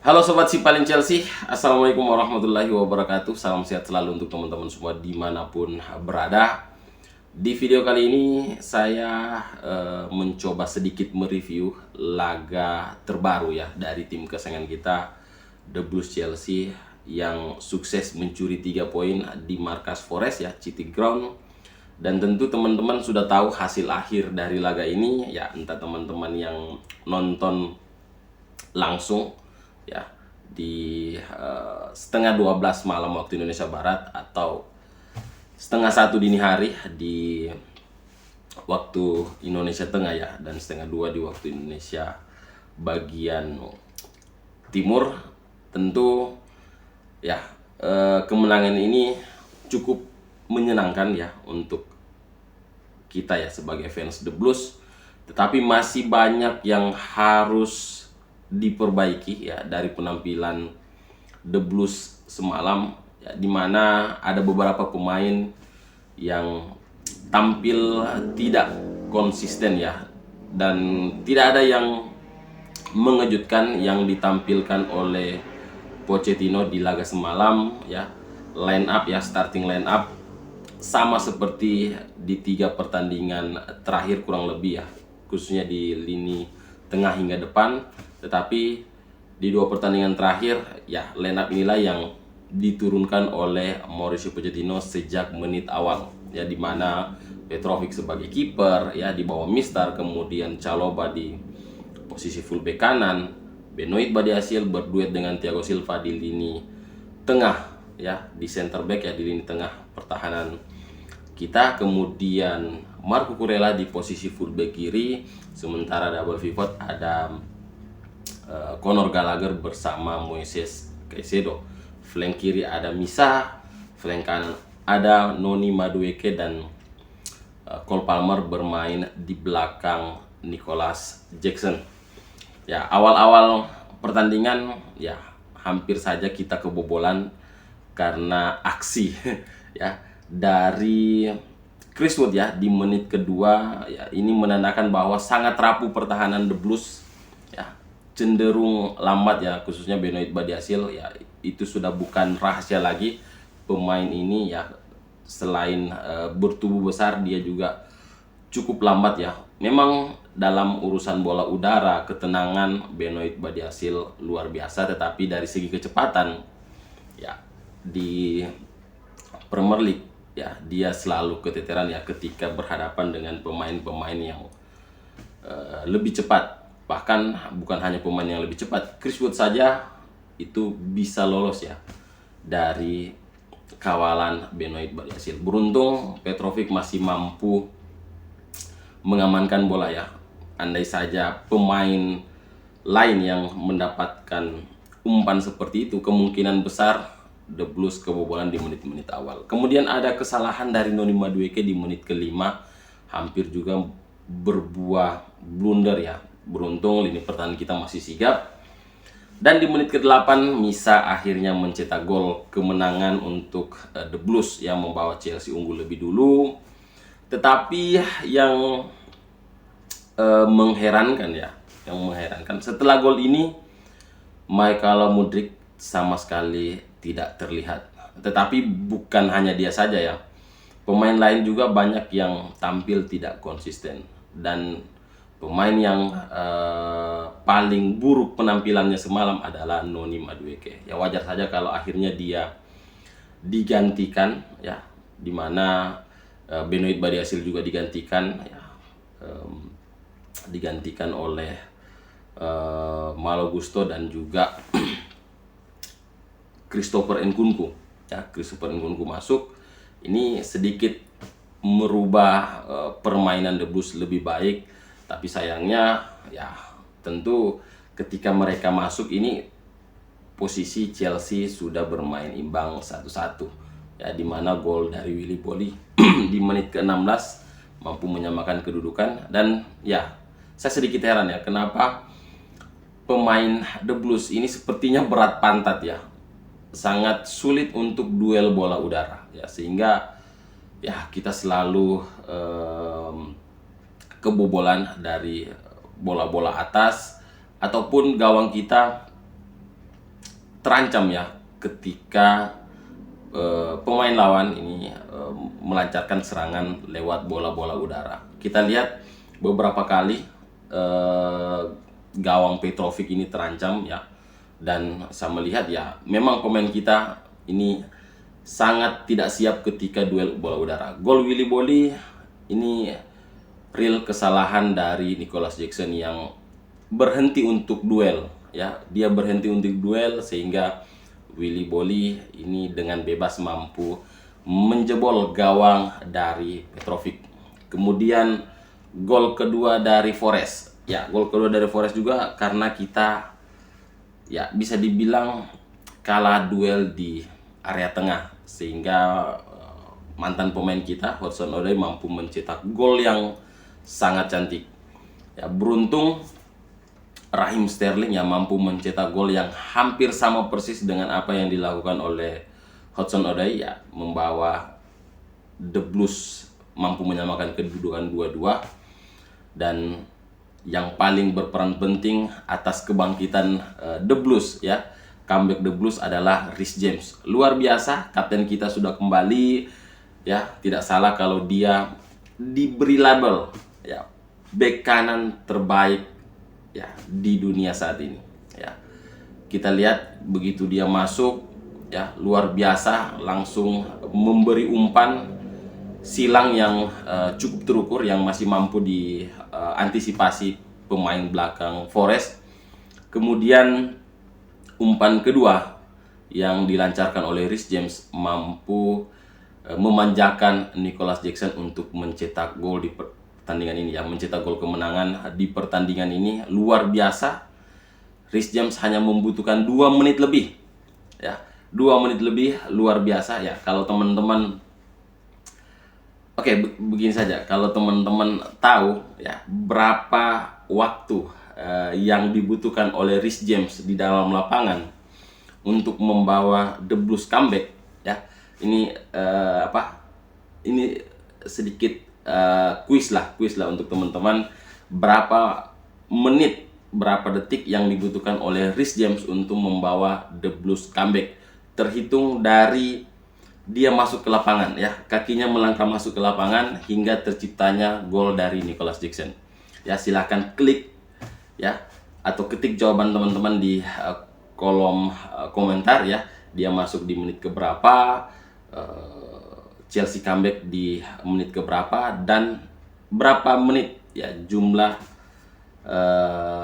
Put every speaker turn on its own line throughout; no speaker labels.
Halo Sobat Sipalin Chelsea, Assalamualaikum warahmatullahi wabarakatuh. Salam sehat selalu untuk teman-teman semua dimanapun berada. Di video kali ini saya mencoba sedikit mereview laga terbaru ya dari tim kesayangan kita, The Blues Chelsea, yang sukses mencuri 3 poin di markas Forest ya, City Ground. Dan tentu teman-teman sudah tahu hasil akhir dari laga ini ya, entah teman-teman yang nonton langsung ya di setengah 12 malam waktu Indonesia Barat atau setengah 1 dini hari di waktu Indonesia Tengah ya, dan setengah 2 di waktu Indonesia bagian timur. Tentu ya kemenangan ini cukup menyenangkan ya untuk kita ya sebagai fans The Blues, tetapi masih banyak yang harus diperbaiki ya dari penampilan The Blues semalam ya, dimana ada beberapa pemain yang tampil tidak konsisten ya, dan tidak ada yang mengejutkan yang ditampilkan oleh Pochettino di laga semalam ya. Line up ya, starting line up sama seperti di 3 pertandingan terakhir kurang lebih ya, khususnya di lini tengah hingga depan. Tetapi di 2 pertandingan terakhir ya, line up inilah yang diturunkan oleh Mauricio Pochettino sejak menit awal ya, dimana Petrovic sebagai kiper ya di bawah Mistar, kemudian Chalobah di posisi fullback kanan, Benoit Badiashile berduet dengan Thiago Silva di lini tengah ya, di center back ya, di lini tengah pertahanan kita, kemudian Marco Kurela di posisi fullback kiri, sementara double pivot ada Conor Gallagher bersama Moises Caicedo. Flank kiri ada Misa, flank kanan ada Noni Madueke, dan Cole Palmer bermain di belakang Nicholas Jackson. Ya, awal-awal pertandingan ya hampir saja kita kebobolan karena aksi ya dari Chris Wood ya di menit kedua ya. Ini menandakan bahwa sangat rapuh pertahanan The Blues ya, cenderung lambat ya, khususnya Benoit Badiashile ya. Itu sudah bukan rahasia lagi, pemain ini ya selain bertubuh besar, dia juga cukup lambat ya. Memang dalam urusan bola udara, ketenangan Benoit Badiashile luar biasa, tetapi dari segi kecepatan ya di Premier League ya, dia selalu keteteran ya ketika berhadapan dengan pemain-pemain yang lebih cepat. Bahkan bukan hanya pemain yang lebih cepat, Chris Wood saja itu bisa lolos ya dari kawalan Benoit Badiashile. Beruntung Petrovic masih mampu mengamankan bola ya. Andai saja pemain lain yang mendapatkan umpan seperti itu, kemungkinan besar The Blues kebobolan di menit-menit awal. Kemudian ada kesalahan dari Noni Madueke di menit ke-5, hampir juga berbuah blunder ya. Beruntung lini pertahanan kita masih sigap. Dan di menit ke-8 Misa akhirnya mencetak gol kemenangan untuk The Blues yang membawa Chelsea unggul lebih dulu. Tetapi yang mengherankan ya, setelah gol ini Michael Mudryk sama sekali tidak terlihat. Tetapi bukan hanya dia saja ya, pemain lain juga banyak yang tampil tidak konsisten. Dan pemain yang paling buruk penampilannya semalam adalah Noni Madueke. Ya wajar saja kalau akhirnya dia digantikan ya, dimana Benoit Badiashile juga digantikan ya, digantikan oleh Malo Gusto dan juga Christopher Nkunku ya. Christopher Nkunku masuk, ini sedikit merubah permainan The Blues lebih baik. Tapi sayangnya ya, tentu ketika mereka masuk ini posisi Chelsea sudah bermain imbang 1-1 ya, dimana gol dari Willy Boly di menit ke-16 mampu menyamakan kedudukan. Dan ya, saya sedikit heran ya, kenapa pemain The Blues ini sepertinya berat pantat ya, sangat sulit untuk duel bola udara ya, sehingga ya kita selalu kebobolan dari bola-bola atas, ataupun gawang kita terancam ya ketika pemain lawan ini melancarkan serangan lewat bola-bola udara. Kita lihat beberapa kali gawang Petrovic ini terancam ya, dan saya melihat ya memang pemain kita ini sangat tidak siap ketika duel bola udara. Gol Willy Boly ini real kesalahan dari Nicholas Jackson yang berhenti untuk duel ya. Dia berhenti untuk duel sehingga Willy Boly ini dengan bebas mampu menjebol gawang dari Petrovic. Kemudian gol kedua dari Forest. Ya, gol kedua dari Forest juga karena kita ya bisa dibilang kalah duel di area tengah, sehingga mantan pemain kita Hudson Odoi mampu mencetak gol yang sangat cantik. Ya, beruntung Raheem Sterling yang mampu mencetak gol yang hampir sama persis dengan apa yang dilakukan oleh Hudson Odoi ya, membawa The Blues mampu menyamakan kedudukan 2-2. Dan yang paling berperan penting atas kebangkitan The Blues ya, comeback The Blues adalah Reece James. Luar biasa, kapten kita sudah kembali ya. Tidak salah kalau dia diberi label ya bek kanan terbaik ya di dunia saat ini ya. Kita lihat begitu dia masuk ya, luar biasa, langsung memberi umpan silang yang cukup terukur yang masih mampu diantisipasi pemain belakang Forest. Kemudian umpan kedua yang dilancarkan oleh Reece James mampu memanjakan Nicholas Jackson untuk mencetak gol di pertandingan ini ya, mencetak gol kemenangan di pertandingan ini. Luar biasa, Reece James hanya membutuhkan 2 menit lebih ya, 2 menit lebih, luar biasa ya. Kalau teman-teman begini saja, kalau teman-teman tahu ya berapa waktu yang dibutuhkan oleh Reece James di dalam lapangan untuk membawa The Blues comeback ya, ini ini sedikit kuis lah untuk teman-teman. Berapa menit, berapa detik yang dibutuhkan oleh Reece James untuk membawa The Blues comeback, terhitung dari dia masuk ke lapangan ya, kakinya melangkah masuk ke lapangan hingga terciptanya gol dari Nicholas Jackson ya. Silahkan klik ya atau ketik jawaban teman-teman di kolom komentar ya, dia masuk di menit keberapa, Chelsea comeback di menit keberapa, dan berapa menit ya jumlah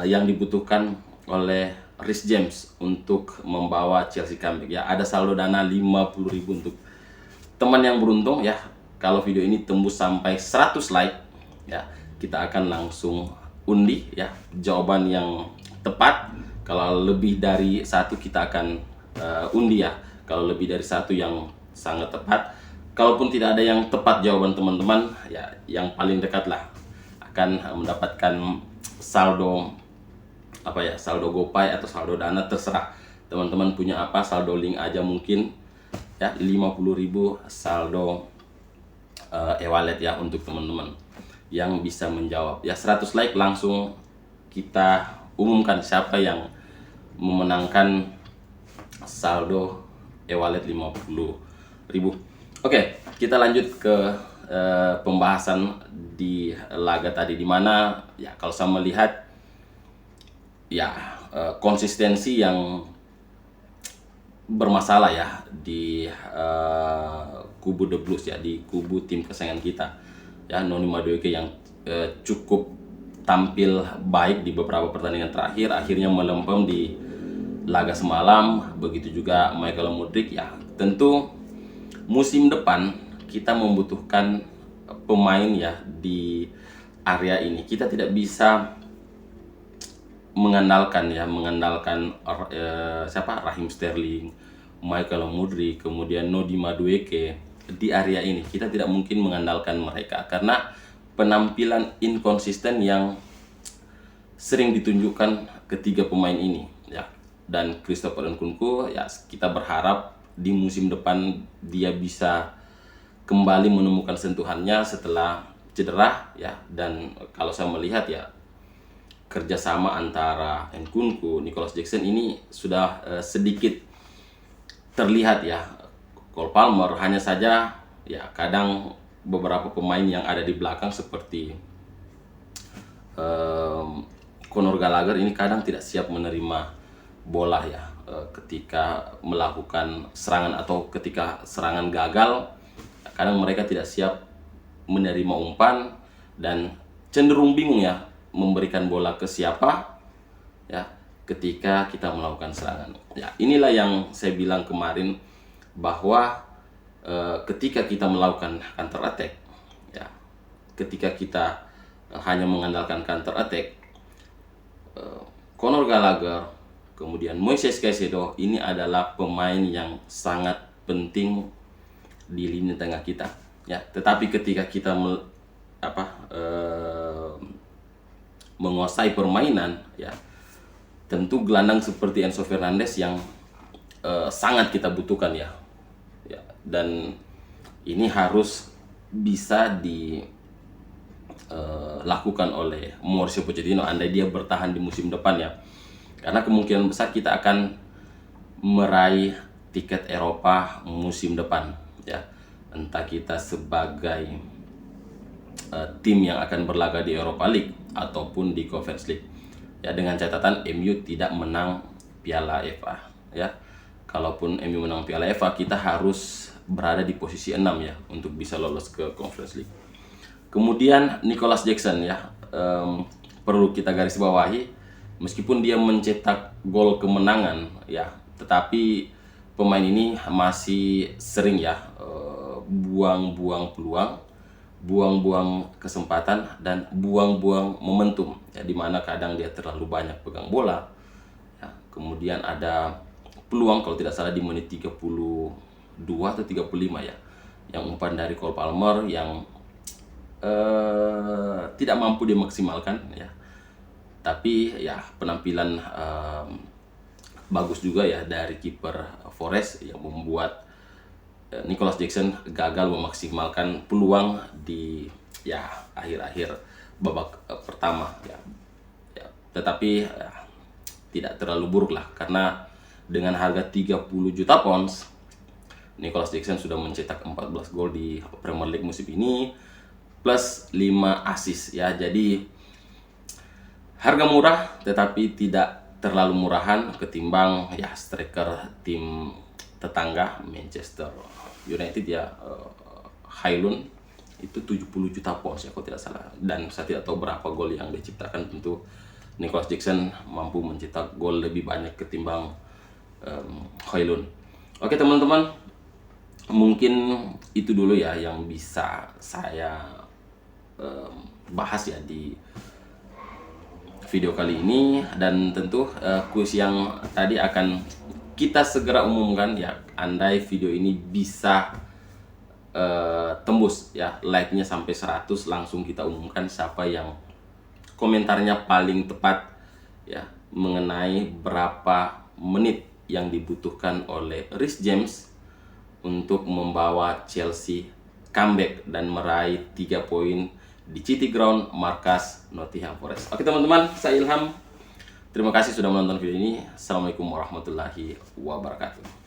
yang dibutuhkan oleh Reece James untuk membawa Chelsea comeback ya. Ada saldo dana 50.000 untuk teman yang beruntung ya. Kalau video ini tembus sampai 100 like ya, kita akan langsung undi ya jawaban yang tepat. Kalau lebih dari satu kita akan undi ya, kalau lebih dari satu yang sangat tepat. Kalaupun tidak ada yang tepat jawaban teman-teman ya, yang paling dekat lah akan mendapatkan saldo saldo GoPay atau saldo Dana, terserah teman-teman punya apa, saldo link aja mungkin ya. 50.000 saldo e-wallet ya untuk teman-teman yang bisa menjawab ya. 100 like langsung kita umumkan siapa yang memenangkan saldo e-wallet 50.000. Oke, kita lanjut ke pembahasan di laga tadi, dimana ya kalau saya melihat ya konsistensi yang bermasalah ya di kubu The Blues ya, di kubu tim kesayangan kita ya. Noni Madueke yang cukup tampil baik di beberapa pertandingan terakhir, akhirnya melempem di laga semalam. Begitu juga Michael Mudryk ya. Tentu musim depan kita membutuhkan pemain ya di area ini. Kita tidak bisa mengandalkan Raheem Sterling, Michael Mudryk, kemudian Noni Madueke di area ini. Kita tidak mungkin mengandalkan mereka karena penampilan inkonsisten yang sering ditunjukkan ketiga pemain ini ya. Dan Christopher Nkunku ya, kita berharap di musim depan dia bisa kembali menemukan sentuhannya setelah cedera ya. Dan kalau saya melihat ya, kerjasama antara Nkunku, Nicholas Jackson ini sudah sedikit terlihat ya. Cole Palmer hanya saja ya kadang beberapa pemain yang ada di belakang seperti Conor Gallagher ini kadang tidak siap menerima bola ya, ketika melakukan serangan atau ketika serangan gagal, kadang mereka tidak siap menerima umpan dan cenderung bingung ya memberikan bola ke siapa ya ketika kita melakukan serangan. Ya, inilah yang saya bilang kemarin bahwa ketika kita melakukan counter attack ya, ketika kita hanya mengandalkan counter attack, Conor Gallagher kemudian Moises Caicedo ini adalah pemain yang sangat penting di lini tengah kita ya. Tetapi ketika kita menguasai permainan ya, tentu gelandang seperti Enzo Fernandez yang sangat kita butuhkan ya. Dan ini harus bisa dilakukan oleh Mauricio Pochettino andai dia bertahan di musim depan ya. Karena kemungkinan besar kita akan meraih tiket Eropa musim depan ya. Entah kita sebagai tim yang akan berlaga di Europa League ataupun di Conference League. Ya, dengan catatan MU tidak menang Piala FA ya. Kalaupun MU menang Piala FA, kita harus berada di posisi 6 ya untuk bisa lolos ke Conference League. Kemudian Nicholas Jackson ya, perlu kita garis bawahi, meskipun dia mencetak gol kemenangan ya, tetapi pemain ini masih sering ya buang-buang peluang, buang-buang kesempatan dan buang-buang momentum ya, dimana kadang dia terlalu banyak pegang bola ya. Kemudian ada peluang kalau tidak salah di menit 32 atau 35 ya, yang umpan dari Cole Palmer yang tidak mampu dimaksimalkan ya. Tapi ya penampilan bagus juga ya dari kiper Forest yang membuat Nicholas Jackson gagal memaksimalkan peluang di ya akhir-akhir babak pertama ya. Tetapi ya, tidak terlalu buruk lah, karena dengan harga 30 juta pounds Nicholas Jackson sudah mencetak 14 gol di Premier League musim ini plus 5 assist ya. Jadi harga murah tetapi tidak terlalu murahan ketimbang ya striker tim tetangga Manchester United ya, Højlund itu 70 juta pounds ya kalau tidak salah, dan saya tidak tahu berapa gol yang diciptakan. Tentu Nicholas Jackson mampu mencetak gol lebih banyak ketimbang Højlund. Oke teman-teman, mungkin itu dulu ya yang bisa saya bahas ya di video kali ini, dan tentu kuis yang tadi akan kita segera umumkan ya, andai video ini bisa tembus ya like-nya sampai 100, langsung kita umumkan siapa yang komentarnya paling tepat ya mengenai berapa menit yang dibutuhkan oleh Reece James untuk membawa Chelsea comeback dan meraih 3 poin di City Ground markas Nottingham Forest. Oke teman-teman, saya Ilham. Terima kasih sudah menonton video ini. Assalamualaikum warahmatullahi wabarakatuh.